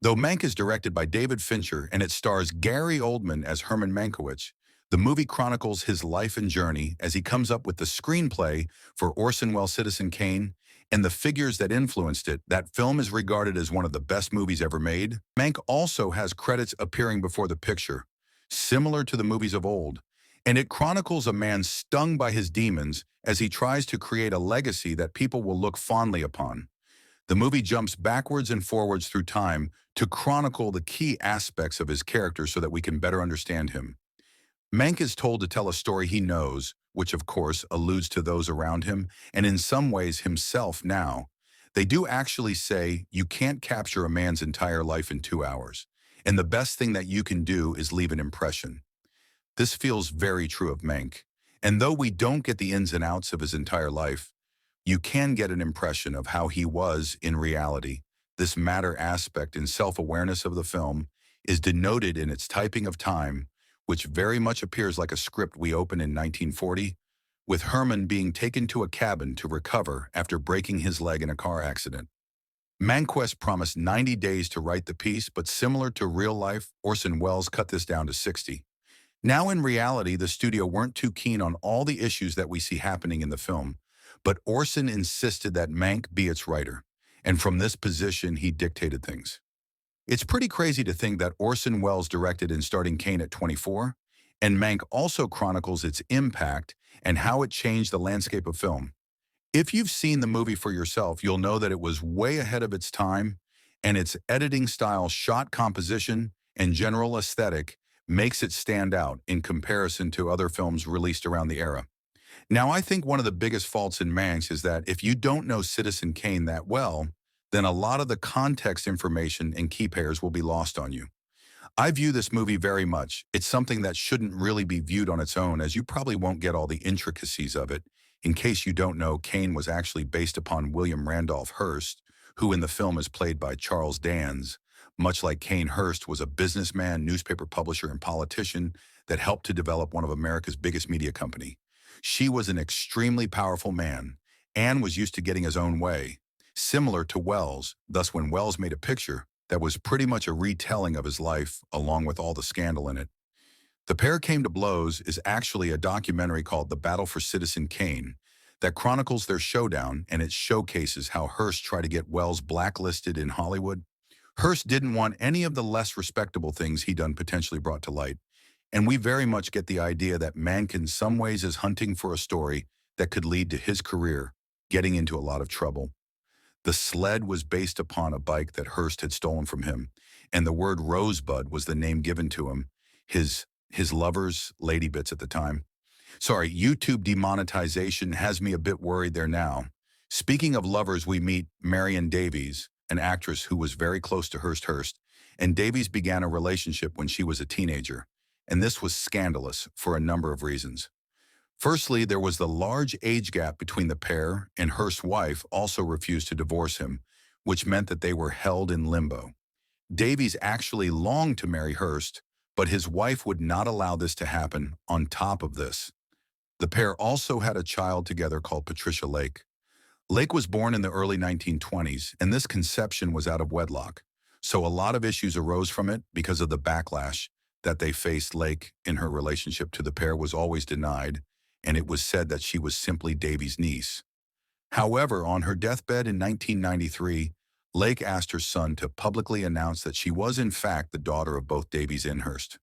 Though Mank is directed by David Fincher and it stars Gary Oldman as Herman Mankiewicz, the movie chronicles his life and journey as he comes up with the screenplay for Orson Welles' Citizen Kane and the figures that influenced it. That film is regarded as one of the best movies ever made. Mank also has credits appearing before the picture, similar to the movies of old, and it chronicles a man stung by his demons as he tries to create a legacy that people will look fondly upon. The movie jumps backwards and forwards through time to chronicle the key aspects of his character so that we can better understand him. Mank is told to tell a story he knows, which of course alludes to those around him, and in some ways himself now. They do actually say you can't capture a man's entire life in 2 hours, and the best thing that you can do is leave an impression. This feels very true of Mank, and though we don't get the ins and outs of his entire life, you can get an impression of how he was in reality. This matter aspect and self-awareness of the film is denoted in its typing of time, which very much appears like a script we open in 1940, with Herman being taken to a cabin to recover after breaking his leg in a car accident. Mankiewicz promised 90 days to write the piece, but similar to real life, Orson Welles cut this down to 60. Now in reality, the studio weren't too keen on all the issues that we see happening in the film, but Orson insisted that Mank be its writer, and from this position he dictated things. It's pretty crazy to think that Orson Welles directed and starring Kane at 24, and Mank also chronicles its impact and how it changed the landscape of film. If you've seen the movie for yourself, you'll know that it was way ahead of its time, and its editing style, shot composition, and general aesthetic makes it stand out in comparison to other films released around the era. Now, I think one of the biggest faults in Manx is that if you don't know Citizen Kane that well, then a lot of the context information and key pairs will be lost on you. I view this movie very much. It's something that shouldn't really be viewed on its own, as you probably won't get all the intricacies of it. In case you don't know, Kane was actually based upon William Randolph Hearst, who in the film is played by Charles Dance. Much like Kane, Hearst was a businessman, newspaper publisher, and politician that helped to develop one of America's biggest media company. She was an extremely powerful man and was used to getting his own way, similar to Wells. Thus, when Wells made a picture that was pretty much a retelling of his life, along with all the scandal in it. The Pair Came to Blows is actually a documentary called The Battle for Citizen Kane that chronicles their showdown, and it showcases how Hearst tried to get Wells blacklisted in Hollywood. Hearst didn't want any of the less respectable things he done potentially brought to light, and we very much get the idea that Mank in some ways is hunting for a story that could lead to his career getting into a lot of trouble. The sled was based upon a bike that Hearst had stolen from him, and the word Rosebud was the name given to him, his lover's lady bits at the time. Sorry, YouTube demonetization has me a bit worried there now. Speaking of lovers, we meet Marion Davies, an actress who was very close to Hearst, and Davies began a relationship when she was a teenager, and this was scandalous for a number of reasons. Firstly, there was the large age gap between the pair, and Hearst's wife also refused to divorce him, which meant that they were held in limbo. Davies actually longed to marry Hearst, but his wife would not allow this to happen. On top of this, the pair also had a child together called Patricia Lake. Lake was born in the early 1920s, and this conception was out of wedlock, so a lot of issues arose from it because of the backlash that they faced. Lake, in her relationship to the pair, was always denied, and it was said that she was simply Davies' niece. However, on her deathbed in 1993, Lake asked her son to publicly announce that she was in fact the daughter of both Davies and Hearst.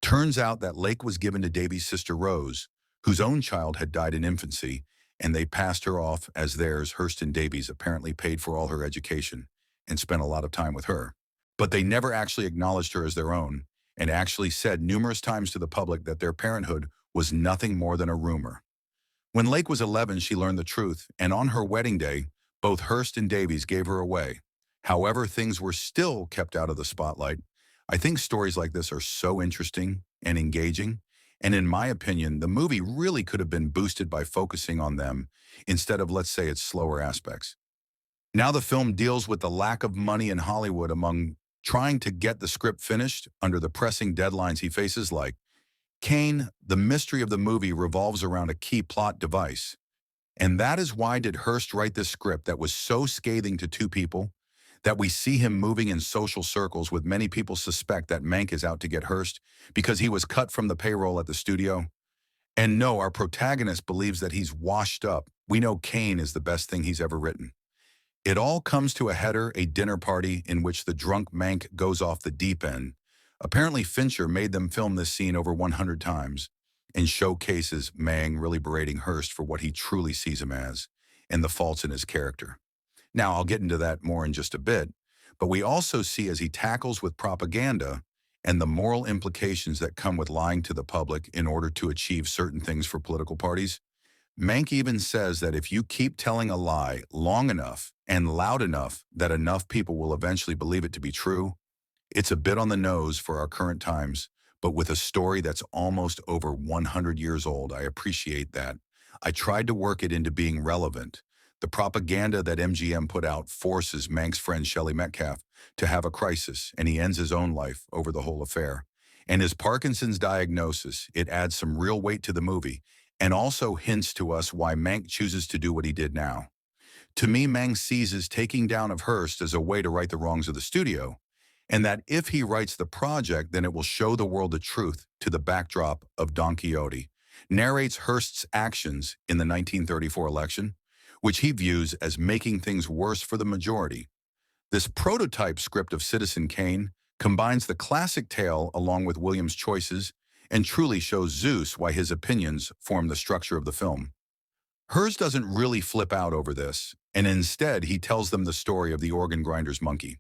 Turns out that Lake was given to Davies' sister Rose, whose own child had died in infancy, and they passed her off as theirs. Hearst and Davies apparently paid for all her education and spent a lot of time with her. But they never actually acknowledged her as their own, and actually said numerous times to the public that their parenthood was nothing more than a rumor. When Lake was 11, she learned the truth, and on her wedding day, both Hearst and Davies gave her away. However, things were still kept out of the spotlight. I think stories like this are so interesting and engaging, and in my opinion, the movie really could have been boosted by focusing on them instead of, let's say, its slower aspects. Now the film deals with the lack of money in Hollywood among trying to get the script finished under the pressing deadlines he faces. Like Kane, the mystery of the movie revolves around a key plot device. And that is why did Hearst write this script that was so scathing to two people that we see him moving in social circles with many people suspect that Mank is out to get Hearst because he was cut from the payroll at the studio. And no, our protagonist believes that he's washed up. We know Kane is the best thing he's ever written. It all comes to a header, a dinner party in which the drunk Mank goes off the deep end. Apparently Fincher made them film this scene over 100 times and showcases Mang really berating Hearst for what he truly sees him as and the faults in his character. Now, I'll get into that more in just a bit, but we also see as he tackles with propaganda and the moral implications that come with lying to the public in order to achieve certain things for political parties. Mank even says that if you keep telling a lie long enough and loud enough that enough people will eventually believe it to be true, it's a bit on the nose for our current times, but with a story that's almost over 100 years old. I appreciate that. I tried to work it into being relevant. The propaganda that MGM put out forces Mank's friend Shelley Metcalf to have a crisis, and he ends his own life over the whole affair. And his Parkinson's diagnosis, it adds some real weight to the movie, and also hints to us why Mank chooses to do what he did now. To me, Mang sees his taking down of Hearst as a way to right the wrongs of the studio, and that if he writes the project, then it will show the world the truth to the backdrop of Don Quixote, narrates Hearst's actions in the 1934 election, which he views as making things worse for the majority. This prototype script of Citizen Kane combines the classic tale along with Williams' choices and truly shows Zeus why his opinions form the structure of the film. Hearst doesn't really flip out over this, and instead he tells them the story of the organ grinder's monkey.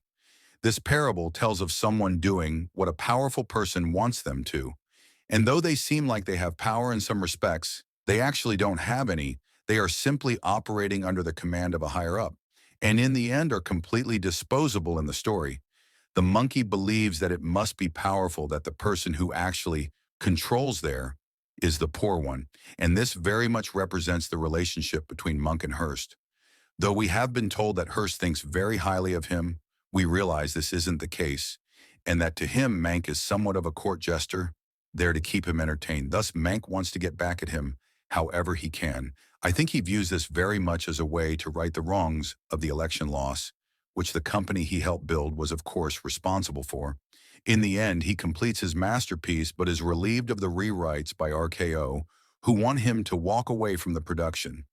This parable tells of someone doing what a powerful person wants them to, and though they seem like they have power in some respects, they actually don't have any. They are simply operating under the command of a higher-up, and in the end are completely disposable in the story. The monkey believes that it must be powerful, that the person who actually controls there is the poor one, and this very much represents the relationship between Monk and Hearst. Though we have been told that Hearst thinks very highly of him, we realize this isn't the case, and that to him Mank is somewhat of a court jester, there to keep him entertained. Thus, Mank wants to get back at him however he can. I think he views this very much as a way to right the wrongs of the election loss, which the company he helped build was of course responsible for. In the end, he completes his masterpiece but is relieved of the rewrites by RKO, who want him to walk away from the production.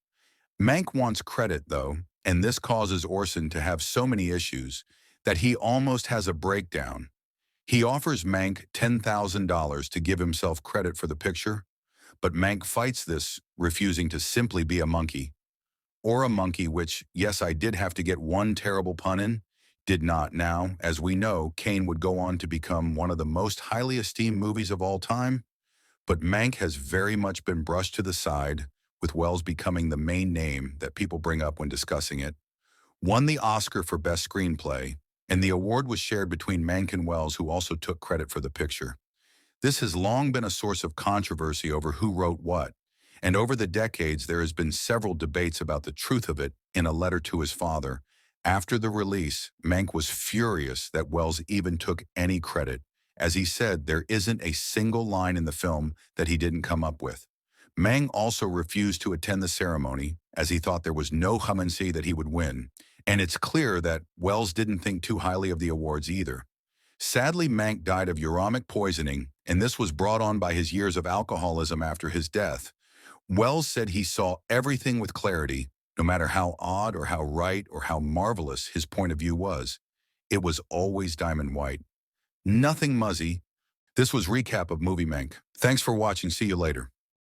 Mank wants credit, though, and this causes Orson to have so many issues that he almost has a breakdown. He offers Mank $10,000 to give himself credit for the picture, but Mank fights this, refusing to simply be a monkey. Or a monkey which, yes, I did have to get one terrible pun in, did not. Now, as we know, Kane would go on to become one of the most highly esteemed movies of all time, but Mank has very much been brushed to the side, with Wells becoming the main name that people bring up when discussing it. Won the Oscar for Best Screenplay, and the award was shared between Mank and Wells, who also took credit for the picture. This has long been a source of controversy over who wrote what, and over the decades there has been several debates about the truth of it. In a letter to his father, after the release, Mank was furious that Wells even took any credit. As he said, there isn't a single line in the film that he didn't come up with. Mank also refused to attend the ceremony, as he thought there was no humancy that he would win, and it's clear that Wells didn't think too highly of the awards either. Sadly, Mank died of uramic poisoning, and this was brought on by his years of alcoholism after his death. Wells said he saw everything with clarity, no matter how odd or how right or how marvelous his point of view was. It was always diamond white. Nothing muzzy. This was recap of Movie Mank. Thanks for watching. See you later.